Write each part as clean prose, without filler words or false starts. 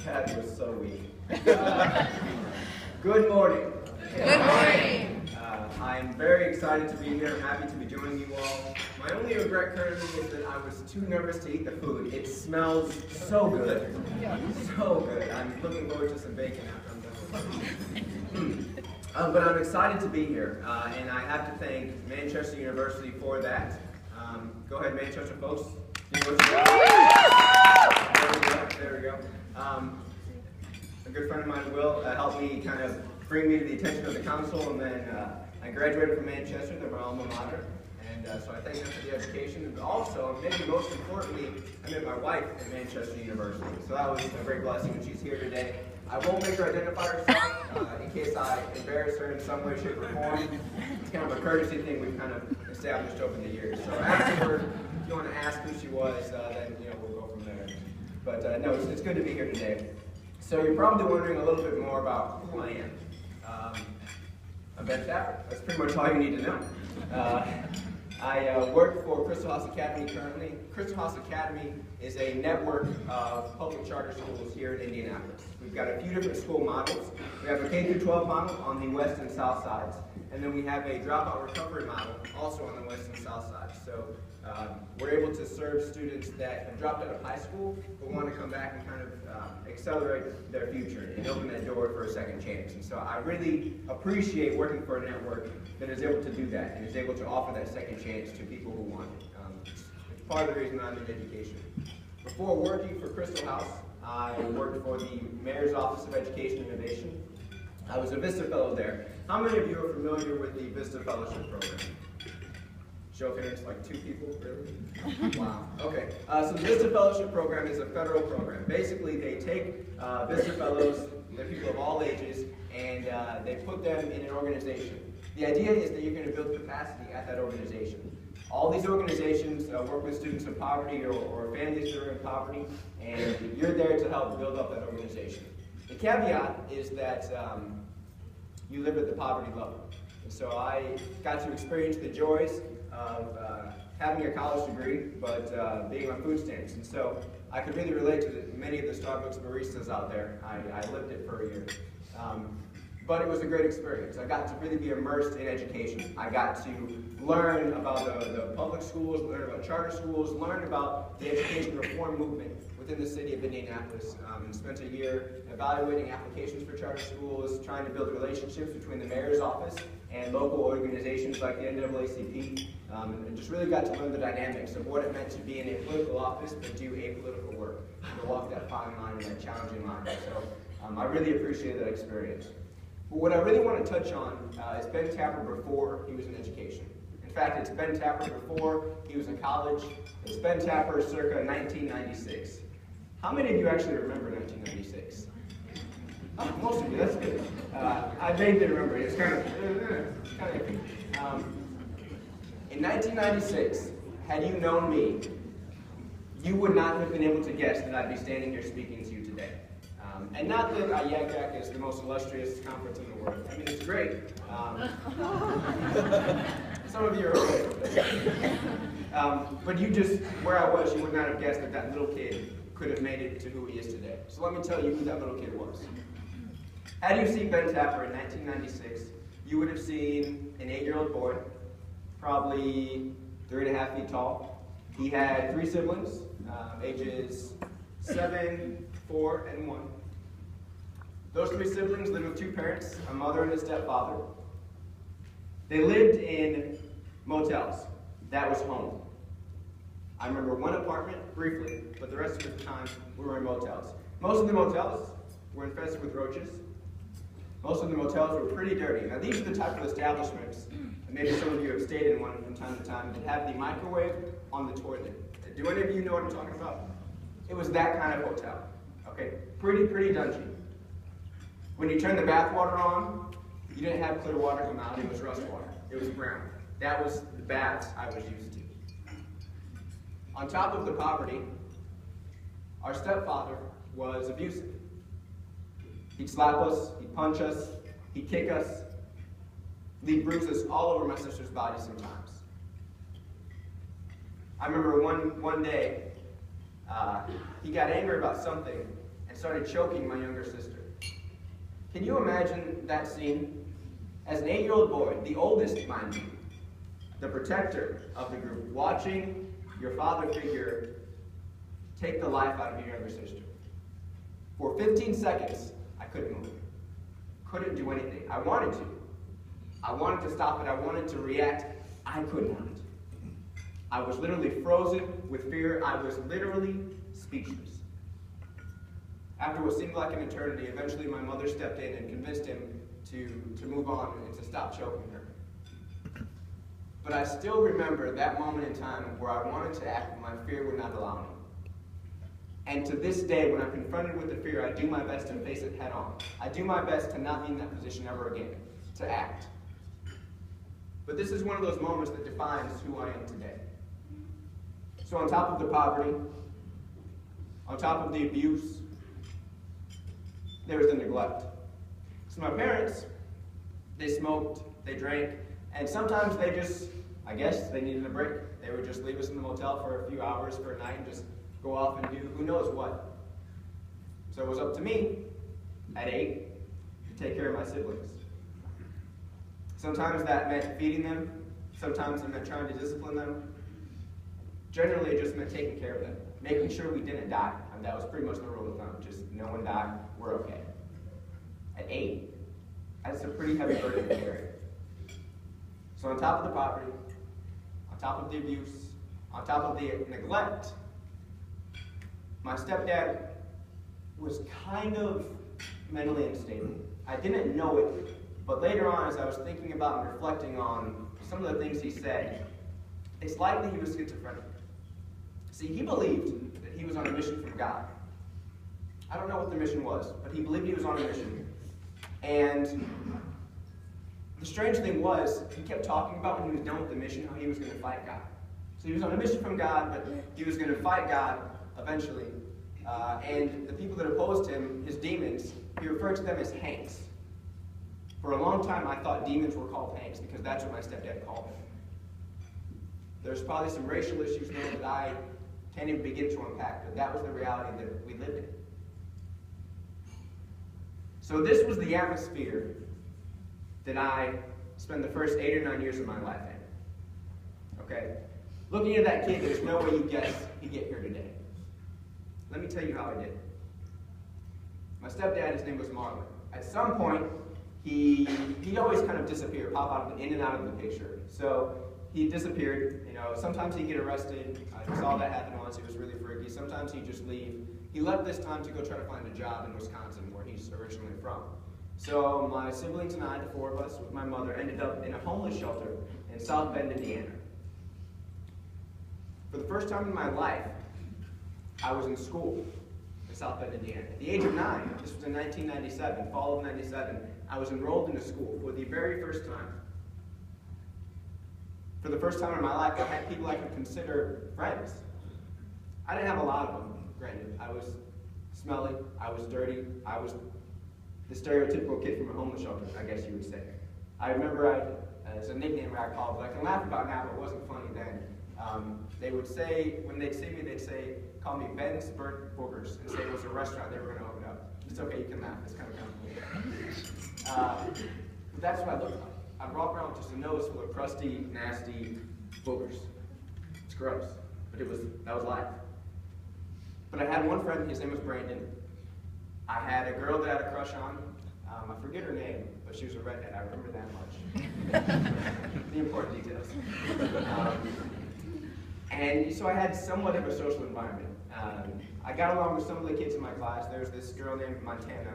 That was so weak. Good morning. Good morning. I'm very excited to be here. I'm happy to be joining you all. My only regret currently is that I was too nervous to eat the food. It smells so good. So good. I'm looking forward to some bacon after I'm done. But I'm excited to be here, and I have to thank Manchester University for that. Go ahead, Manchester folks. There we go. A good friend of mine, Will, helped me kind of bring me to the attention of the council, and then I graduated from Manchester, they're my alma mater, and so I thank them for the education. But also, maybe most importantly, I met my wife at Manchester University, so that was a great blessing, and she's here today. I won't make her identify herself in case I embarrass her in some way, shape, or form. It's kind of a courtesy thing we've kind of established over the years. So afterward, if you want to ask who she was, then we'll go from there. But no, it's good to be here today. So you're probably wondering a little bit more about who I am. I'm Ben Tapper. That's pretty much all you need to know. I work for Crystal House Academy currently. Crystal House Academy is a network of public charter schools here in Indianapolis. We've got a few different school models. We have a K-12 model on the west and south sides, and then we have a dropout recovery model also on the west and south sides. So we're able to serve students that have dropped out of high school but want to come back and kind of accelerate their future and open that door for a second chance. And so I really appreciate working for a network that is able to do that and is able to offer that second chance to people who want it. It's part of the reason I'm in education. Before working for Crystal House, I worked for the Mayor's Office of Education and Innovation. I was a Vista Fellow there. How many of you are familiar with the Vista Fellowship Program? Show of hands, like 2 people, really? Wow. Okay. So the Vista Fellowship Program is a federal program. Basically, they take Vista Fellows, they're people of all ages, and they put them in an organization. The idea is that you're going to build capacity at that organization. All these organizations work with students in poverty or families that are in poverty, and you're there to help build up that organization. The caveat is that you live at the poverty level. And so I got to experience the joys of having a college degree, but being on food stamps. And so I could really relate to many of the Starbucks baristas out there. I lived it for a year. But it was a great experience. I got to really be immersed in education. I got to learn about the public schools, learn about charter schools, learn about the education reform movement within the city of Indianapolis, and spent a year evaluating applications for charter schools, trying to build relationships between the mayor's office and local organizations like the NAACP, and just really got to learn the dynamics of what it meant to be in a political office but do apolitical work, to walk that fine line and that challenging line. So I really appreciate that experience. But what I really want to touch on is Ben Tapper before he was in education. In fact, it's Ben Tapper before he was in college. It's Ben Tapper circa 1996. How many of you actually remember 1996? Oh, most of you, that's good. I vaguely remember it. It's kind of iffy. In 1996, had you known me, you would not have been able to guess that I'd be standing here speaking to you today. And not that IACAC is the most illustrious conference in the world. I mean, it's great. Some of you are okay. But you just, where I was, you would not have guessed that that little kid could have made it to who he is today. So let me tell you who that little kid was. Had you seen Ben Tapper in 1996, you would have seen an 8-year-old boy, probably 3.5 feet tall. He had 3 siblings, ages 7, 4, and 1. Those 3 siblings lived with 2 parents, a mother and a stepfather. They lived in motels. That was home. I remember one apartment, briefly, but the rest of the time we were in motels. Most of the motels were infested with roaches. Most of the motels were pretty dirty. Now these are the type of establishments, and maybe some of you have stayed in one from time to time, that have the microwave on the toilet. Do any of you know what I'm talking about? It was that kind of hotel. Okay, pretty dungy. When you turned the bath water on, you didn't have clear water come out, it was rust water. It was brown. That was the baths I was used to. On top of the poverty, our stepfather was abusive. He'd slap us, he'd punch us, he'd kick us, leave bruises all over my sister's body sometimes. I remember one day, he got angry about something and started choking my younger sister. Can you imagine that scene? As an 8-year-old boy, the oldest, mind you, the protector of the group, watching your father figure take the life out of your younger sister. For 15 seconds, I couldn't move. Couldn't do anything. I wanted to. I wanted to stop it. I wanted to react. I could not. I was literally frozen with fear. I was literally speechless. After what seemed like an eternity, eventually my mother stepped in and convinced him to move on and to stop choking her. But I still remember that moment in time where I wanted to act, but my fear would not allow me. And to this day, when I'm confronted with the fear, I do my best to face it head on. I do my best to not be in that position ever again, to act. But this is one of those moments that defines who I am today. So on top of the poverty, on top of the abuse, there was the neglect. So my parents, they smoked, they drank, and sometimes they just, I guess, they needed a break. They would just leave us in the motel for a few hours for a night and just go off and do who knows what. So it was up to me, at 8, to take care of my siblings. Sometimes that meant feeding them. Sometimes it meant trying to discipline them. Generally, it just meant taking care of them, making sure we didn't die. And that was pretty much the rule of thumb. Just no one died, we're okay. At 8, that's a pretty heavy burden to carry. So on top of the poverty, on top of the abuse, on top of the neglect, my stepdad was kind of mentally unstable. I didn't know it, but later on, as I was thinking about and reflecting on some of the things he said, it's likely he was schizophrenic. See, he believed that he was on a mission from God. I don't know what the mission was, but he believed he was on a mission. And the strange thing was, he kept talking about when he was done with the mission, how he was going to fight God. So he was on a mission from God, but he was going to fight God eventually. And the people that opposed him, his demons, he referred to them as Hanks. For a long time, I thought demons were called Hanks because that's what my stepdad called them. There's probably some racial issues there that I can't even begin to unpack, but that was the reality that we lived in. So this was the atmosphere that I spent the first 8 or 9 years of my life in. Okay? Looking at that kid, there's no way you guess he'd get here today. Let me tell you how I did. My stepdad, his name was Marlon. At some point, he'd always kind of disappear, pop out in and out of the picture. So he disappeared. You know, sometimes he'd get arrested. I saw that happen once. He was really freaky. Sometimes he'd just leave. He left this time to go try to find a job in Wisconsin, where he's originally from. So my siblings and I, the 4 of us with my mother, ended up in a homeless shelter in South Bend, Indiana. For the first time in my life, I was in school in South Bend, Indiana. At the age of 9, this was in 1997, fall of 97, I was enrolled into school for the very first time. For the first time in my life, I had people I could consider friends. I didn't have a lot of them, granted. I was smelly, I was dirty, I was the stereotypical kid from a homeless shelter, I guess you would say. I remember it's a nickname I called, but I can laugh about now, but it wasn't funny then. They would say, when they'd see me, they'd say, call me Ben's Burnt Boogers, and say it was a restaurant they were going to open up. It's okay, you can laugh, it's kind of cool. But that's what I looked like. I'd walk around with just a nose full of crusty, nasty boogers. It's gross, but that was life. But I had one friend, his name was Brandon. I had a girl that I had a crush on. I forget her name, but she was a redhead. I remember that much. The important details. And so I had somewhat of a social environment. I got along with some of the kids in my class. There was this girl named Montana,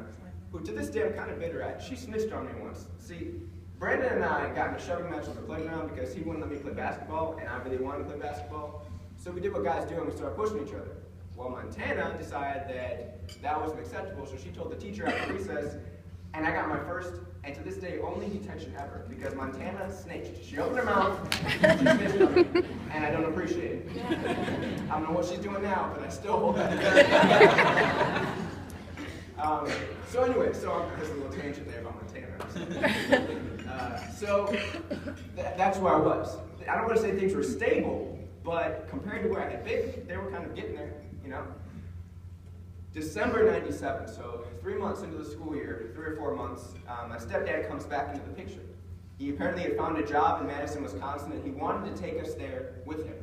who to this day I'm kind of bitter at. She snitched on me once. See, Brandon and I got in a shoving match on the playground because he wouldn't let me play basketball, and I really wanted to play basketball. So we did what guys do, and we started pushing each other. Well, Montana decided that wasn't acceptable, so she told the teacher after recess, and I got my first, and to this day, only detention ever, because Montana snitched. She opened her mouth, she snitched on me, and I don't appreciate it. I don't know what she's doing now, but I still hold that together. So anyway, there's a little tangent there about Montana. That's where I was. I don't want to say things were stable, but compared to where I had been, they were kind of getting there, you know? December 97, so 3 months into the school year, 3 or 4 months, my stepdad comes back into the picture. He apparently had found a job in Madison, Wisconsin, and he wanted to take us there with him.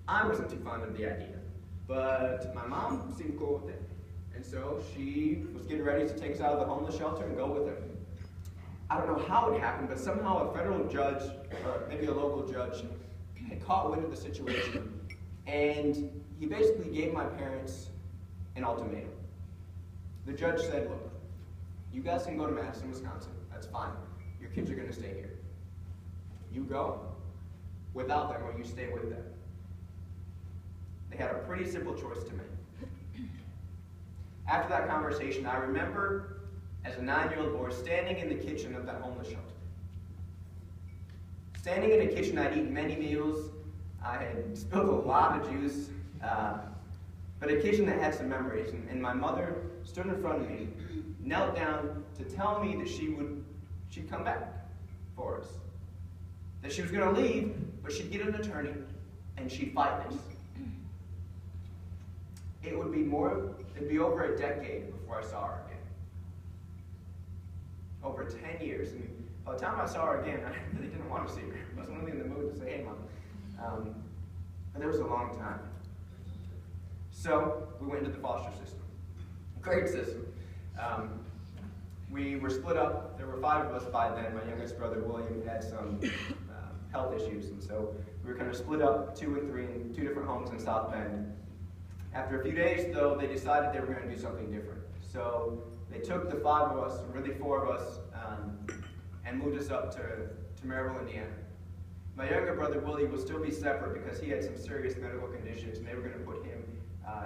I wasn't too fond of the idea, but my mom seemed cool with it. And so she was getting ready to take us out of the homeless shelter and go with him. I don't know how it happened, but somehow a federal judge, or maybe a local judge, had caught wind of the situation, and he basically gave my parents an ultimatum. The judge said, look, you guys can go to Madison, Wisconsin. That's fine. Your kids are going to stay here. You go without them or you stay with them. They had a pretty simple choice to make. After that conversation, I remember as a 9-year-old boy standing in the kitchen of that homeless shelter. Standing in a kitchen, I'd eaten many meals. I had spilled a lot of juice. But a kitchen that had some memories, and my mother stood in front of me, knelt down to tell me that she'd come back for us. That she was going to leave, but she'd get an attorney, and she'd fight this. It'd be over a decade before I saw her again. Over 10 years. And by the time I saw her again, I really didn't want to see her. I wasn't really in the mood to say, hey, Mom. But it was a long time. So we went into the foster system. Great system. We were split up. There were 5 of us by then. My youngest brother, William, had some health issues, and so we were kind of split up 2 and 3 in 2 different homes in South Bend. After a few days, though, they decided they were going to do something different. So they took the 5 of us, or really 4 of us, and moved us up to Maryville, Indiana. My younger brother, Willie, will still be separate because he had some serious medical conditions, and they were going to put him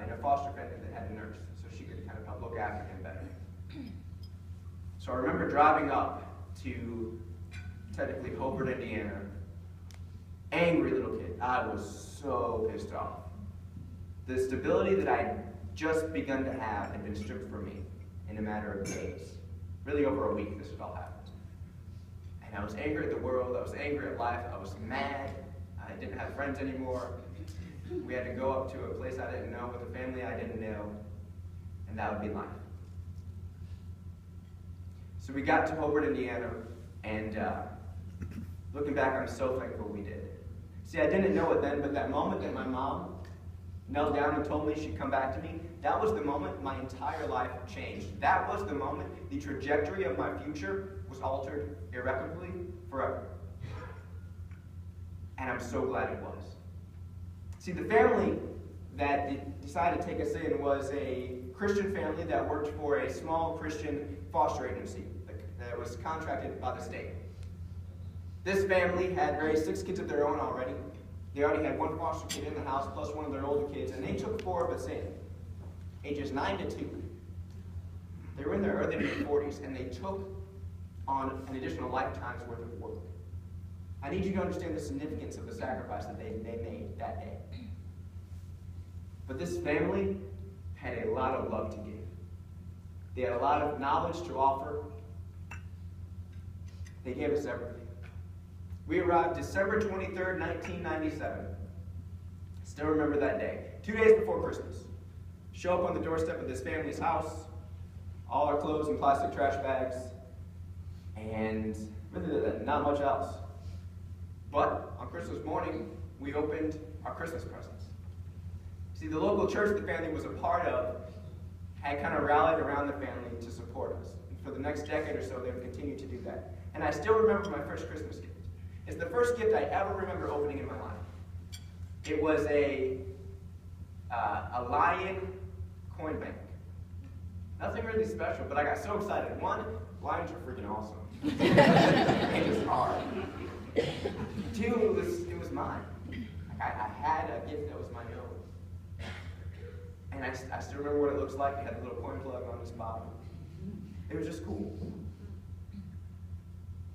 in a foster family that had a nurse, so she could kind of help look after him better. So I remember driving up to, technically, Hobart, Indiana. Angry little kid. I was so pissed off. The stability that I had just begun to have had been stripped from me in a matter of days. Really over a week this had all happened. And I was angry at the world, I was angry at life, I was mad, I didn't have friends anymore. We had to go up to a place I didn't know with a family I didn't know, and that would be life. So we got to Hobart, Indiana, and looking back, I'm so thankful we did. See, I didn't know it then, but that moment that my mom knelt down and told me she'd come back to me, that was the moment my entire life changed. That was the moment the trajectory of my future was altered irreparably forever. And I'm so glad it was. See, the family that decided to take us in was a Christian family that worked for a small Christian foster agency that was contracted by the state. This family had raised 6 kids of their own already. They already had 1 foster kid in the house, plus 1 of their older kids, and they took 4 of us in, ages 9 to 2. They were in their early to mid-40s, and they took on an additional lifetime's worth of work. I need you to understand the significance of the sacrifice that they made that day. But this family had a lot of love to give. They had a lot of knowledge to offer. They gave us everything. We arrived December 23rd, 1997. Still remember that day. 2 days before Christmas. Show up on the doorstep of this family's house, all our clothes in plastic trash bags, and really not much else. But on Christmas morning, we opened our Christmas presents. See, the local church the family was a part of had kind of rallied around the family to support us. And for the next decade or so, they would continue to do that. And I still remember my first Christmas gift. It's the first gift I ever remember opening in my life. It was a Lion coin bank. Nothing really special, but I got so excited. 1, Lions are freaking awesome. It was hard. 2, it was mine. I had a gift that was my own. And I still remember what it looks like. It had a little coin plug on its bottom. It was just cool.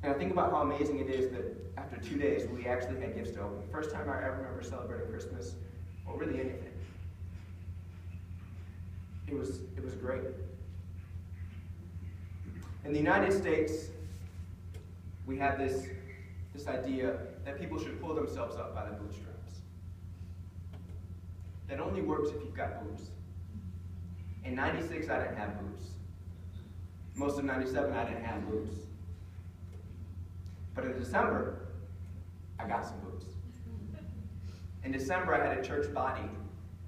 And I think about how amazing it is that after 2 days, we actually had gifts to open. First time I ever remember celebrating Christmas, or really anything. It was great. In the United States, we have this idea that people should pull themselves up by the bootstraps. That only works if you've got boobs. In 96, I didn't have boots. Most of 97, I didn't have boots. But in December, I got some boots. In December, I had a church body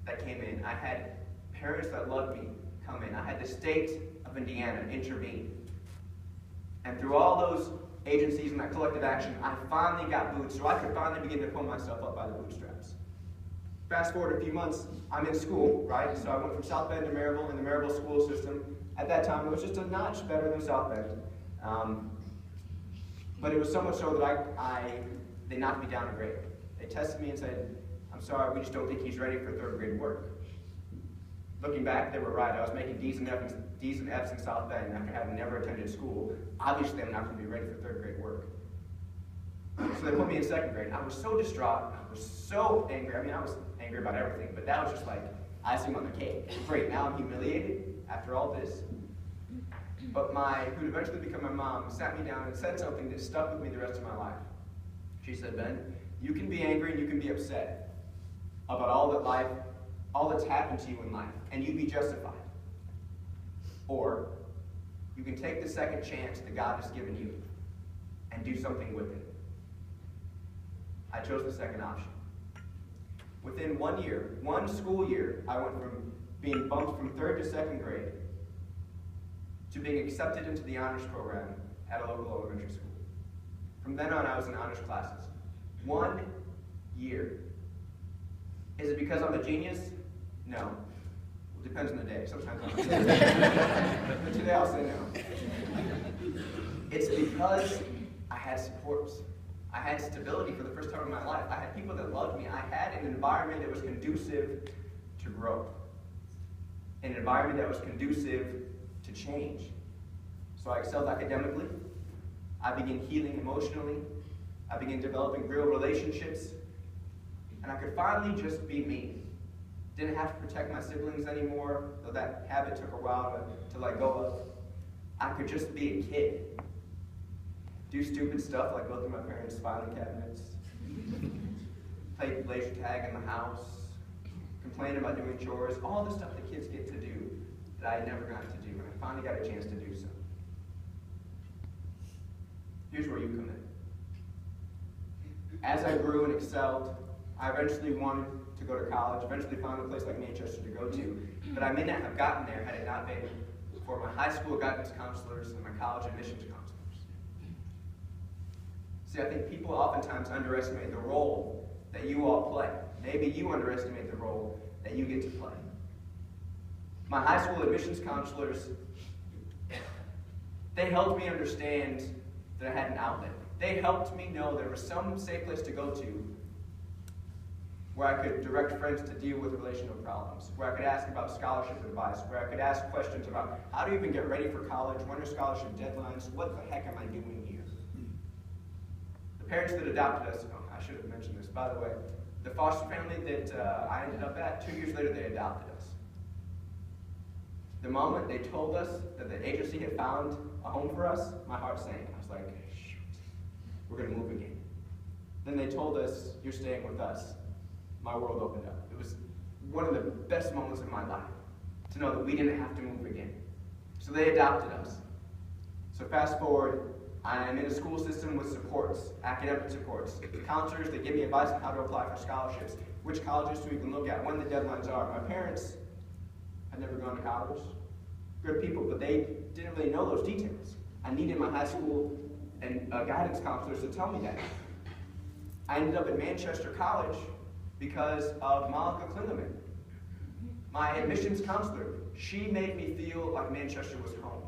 that came in. I had parents that loved me come in. I had the state of Indiana intervene. And through all those agencies and that collective action, I finally got boots, so I could finally begin to pull myself up by the bootstraps. Fast forward a few months, I'm in school, right? So I went from South Bend to Maryville in the Maryville school system. At that time, it was just a notch better than South Bend. But it was so much so that they knocked me down a grade. They tested me and said, "I'm sorry, we just don't think he's ready for third grade work." Looking back, they were right. I was making D's and F's in South Bend after having never attended school. Obviously, I'm not going to be ready for third grade work. So they put me in second grade. I was so distraught. I was so angry. I mean, I was angry about everything, but that was just like icing on the cake. Great, now I'm humiliated after all this. But who'd eventually become my mom, sat me down and said something that stuck with me the rest of my life. She said, "Ben, you can be angry and you can be upset about all that's happened to you in life, and you'd be justified. Or you can take the second chance that God has given you and do something with it." I chose the second option. Within 1 year, one school year, I went from being bumped from third to second grade to being accepted into the honors program at a local elementary school. From then on, I was in honors classes. 1 year. Is it because I'm a genius? No. Well, it depends on the day. Sometimes I'm a but today I'll say no. It's because I had supports. I had stability for the first time in my life. I had people that loved me. I had an environment that was conducive to growth. An environment that was conducive to change. So I excelled academically. I began healing emotionally. I began developing real relationships. And I could finally just be me. Didn't have to protect my siblings anymore, though that habit took a while to let go of. I could just be a kid. Do stupid stuff like go through my parents' filing cabinets, play laser tag in the house, complain about doing chores, all the stuff that kids get to do that I never got to do, and I finally got a chance to do so. Here's where you come in. As I grew and excelled, I eventually wanted to go to college, eventually found a place like Manchester to go to, but I may not have gotten there had it not been for my high school guidance counselors and my college admissions counselors. See, I think people oftentimes underestimate the role that you all play. Maybe you underestimate the role that you get to play. My high school admissions counselors, they helped me understand that I had an outlet. They helped me know there was some safe place to go to where I could direct friends to deal with relational problems, where I could ask about scholarship advice, where I could ask questions about how do you even get ready for college, when are scholarship deadlines, what the heck am I doing here? The parents that adopted us, I should have mentioned this, by the way, the foster family that I ended up at, 2 years later they adopted us. The moment they told us that the agency had found a home for us, my heart sank. I was like, shoot, we're going to move again. Then they told us, you're staying with us. My world opened up. It was one of the best moments of my life to know that we didn't have to move again. So they adopted us. So fast forward, I'm in a school system with supports, academic supports, counselors that give me advice on how to apply for scholarships, which colleges to even look at, when the deadlines are. My parents had never gone to college. Good people, but they didn't really know those details. I needed my high school and guidance counselors to tell me that. I ended up at Manchester College because of Malika Klingeman, my admissions counselor. She made me feel like Manchester was home.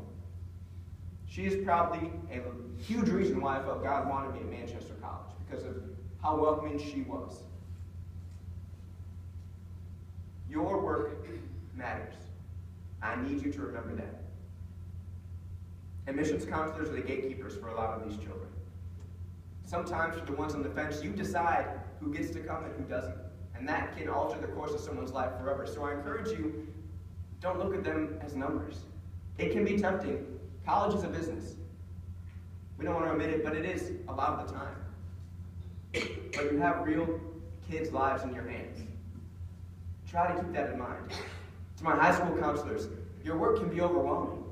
She is probably a huge reason why I felt God wanted me at Manchester College, because of how welcoming she was. Your work matters. I need you to remember that. Admissions counselors are the gatekeepers for a lot of these children. Sometimes for the ones on the fence, you decide who gets to come and who doesn't. And that can alter the course of someone's life forever. So I encourage you, don't look at them as numbers. It can be tempting. College is a business. We don't want to admit it, but it is a lot of the time. But you have real kids' lives in your hands. Try to keep that in mind. To my high school counselors, your work can be overwhelming.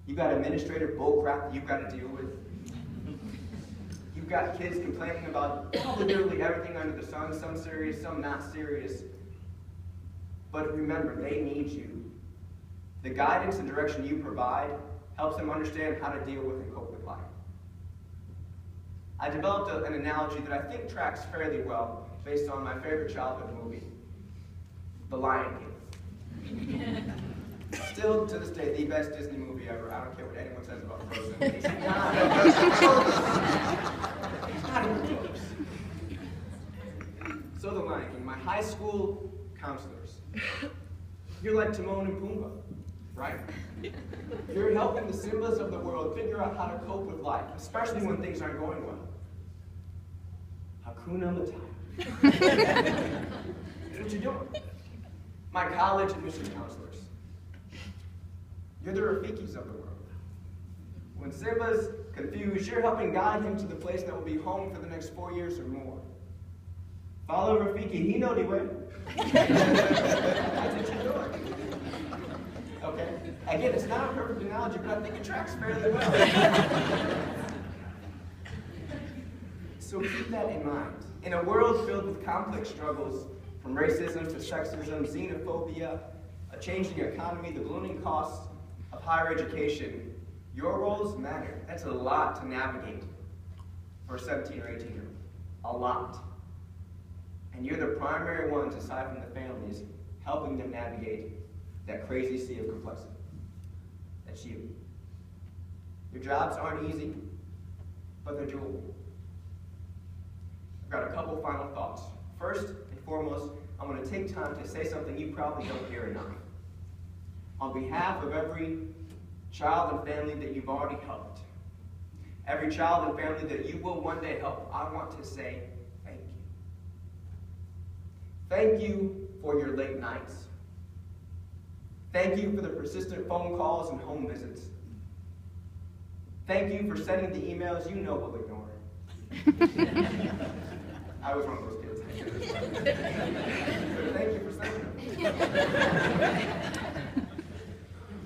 You've got administrative bullcrap that you've got to deal with. You've got kids complaining about probably literally everything under the sun, some serious, some not serious. But remember, they need you. The guidance and direction you provide helps them understand how to deal with and cope with life. I developed an analogy that I think tracks fairly well based on my favorite childhood movie, The Lion King. Still, to this day, the best Disney movie ever. I don't care what anyone says about Frozen. It's not even close. So The Lion King, my high school counselors. You're like Timon and Pumbaa, right? You're helping the Simbas of the world figure out how to cope with life, especially when things aren't going well. Hakuna Matata. That's what you're doing. My college admissions counselors. You're the Rafikis of the world. When Simba's confused, you're helping guide him to the place that will be home for the next 4 years or more. Follow Rafiki, he know the way. That's what you're doing. Okay? Again, it's not a perfect analogy, but I think it tracks fairly well. So keep that in mind. In a world filled with complex struggles, from racism to sexism, xenophobia, a changing economy, the ballooning costs of higher education, your roles matter. That's a lot to navigate for a 17 or 18-year-old. A lot. And you're the primary ones, aside from the families, helping them navigate that crazy sea of complexity. That's you. Your jobs aren't easy, but they're doable. I've got a couple final thoughts. First and foremost, I'm going to take time to say something you probably don't hear enough. On behalf of every child and family that you've already helped, every child and family that you will one day help, I want to say thank you. Thank you for your late nights. Thank you for the persistent phone calls and home visits. Thank you for sending the emails you know we'll ignore. I was one of those kids. But thank you for sending them.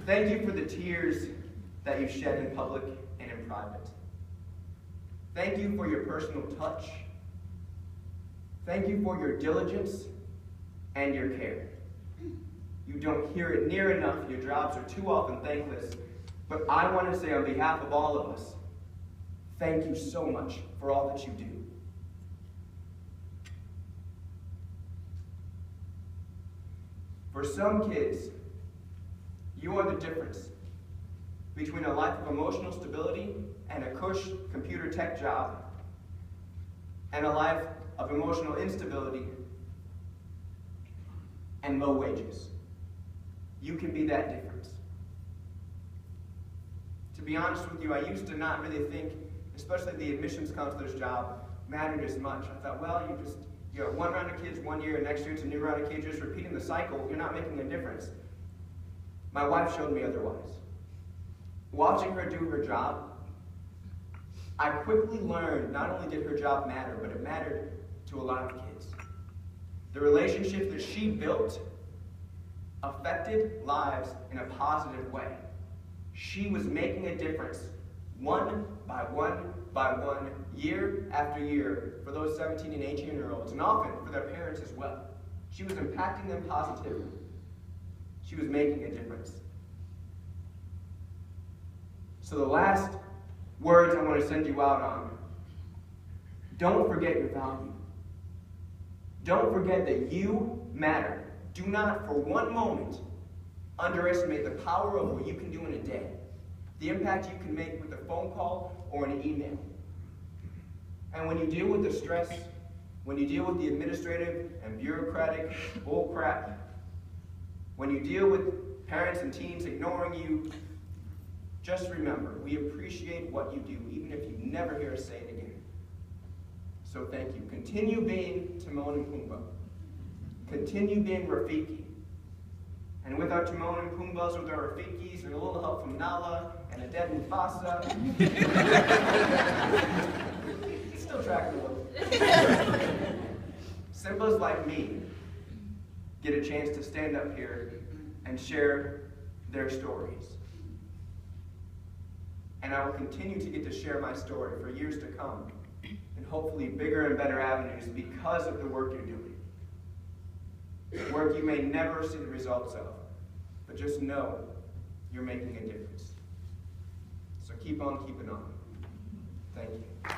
Thank you for the tears that you shed in public and in private. Thank you for your personal touch. Thank you for your diligence and your care. You don't hear it near enough. Your jobs are too often thankless. But I want to say on behalf of all of us, thank you so much for all that you do. For some kids, you are the difference between a life of emotional stability and a cush computer tech job and a life of emotional instability and low wages. You can be that difference. To be honest with you, I used to not really think, especially the admissions counselor's job, mattered as much. I thought, well, you have one round of kids 1 year, and next year it's a new round of kids, just repeating the cycle, you're not making a difference. My wife showed me otherwise. Watching her do her job, I quickly learned not only did her job matter, but it mattered to a lot of kids. The relationship that she built affected lives in a positive way. She was making a difference, one by one by one, year after year, for those 17 and 18-year-olds, and often for their parents as well. She was impacting them positively. She was making a difference. So the last words I want to send you out on, don't forget your value. Don't forget that you matter. Do not for one moment underestimate the power of what you can do in a day, the impact you can make with a phone call or an email. And when you deal with the stress, when you deal with the administrative and bureaucratic bullcrap, when you deal with parents and teens ignoring you, just remember, we appreciate what you do, even if you never hear us say it again. So thank you. Continue being Timon and Pumbaa. Continue being Rafiki. And with our Timon and Pumbas, with our Rafikis, and a little help from Nala and a dead Mufasa, still tracking a little. Simbas like me get a chance to stand up here and share their stories. And I will continue to get to share my story for years to come, and hopefully bigger and better avenues because of the work you're doing. Work you may never see the results of, but just know you're making a difference. So keep on keeping on. Thank you.